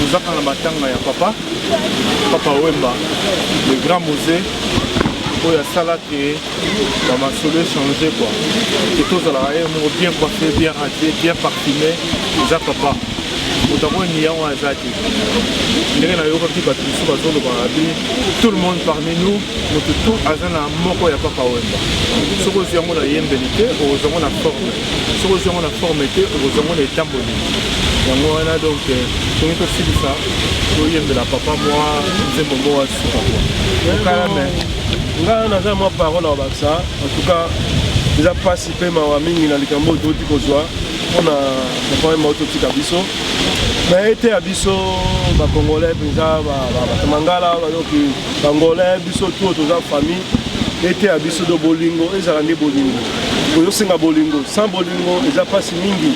tozaka na matanga ya papa Wemba, le grand musée oyo asalaki bamasolo échangé quoi, ke tozalaka ye moko bien coiffé, bien rasé, bien parfumé, eza papa moto akoyeni yango aza te ndenge nayokaki bato mosusu bazoloba abi tout le monde parmi nous moto tu aza na moko ya papa Wemba. Soki ozwi yango na yembeli te okozwa yango na forme, soki ozwi yango na forme te okozwa yango na etamboli yango wana. Donc tongi tosilisa toyembela papa mwa nzembo moko asuka okala me nga naza mwa parole abakisa en tout cas eza mpasi mpe mawa mingi na likambo oyo toti kozwa mpona papa Wemba oyo totika biso me ete ya biso bakongolais mpenza batamangala badoki bangolais biso tu toza famille ete ya biso do bolingo ezala nde bolingo ozosenga bolingo sans bolingo eza mpasi mingi,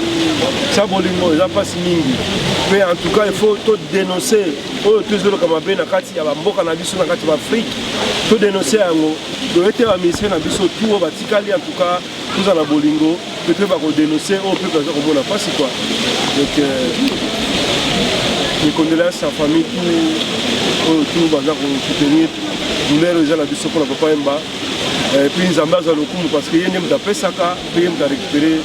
sans bolingo eza mpasi mingi. Mais en tout cas il faut to dénoncer oyo tozoloka mabe na kati ya bamboka na biso na kati ya Afrique, to dénoncer yango do ete ba ministère na biso tu oyo batikali en tout cas tozala bolingo peut-être bakodénoncer oyo mpe baza komona mpasi quoi. Donc mes condoléances à la famille tout baza kosoutenir douleur eza na biso mpona papa Wemba. Et puis Nzambe aza lokumu parce que ye nde moto apesaka mpe ye moto arécupéré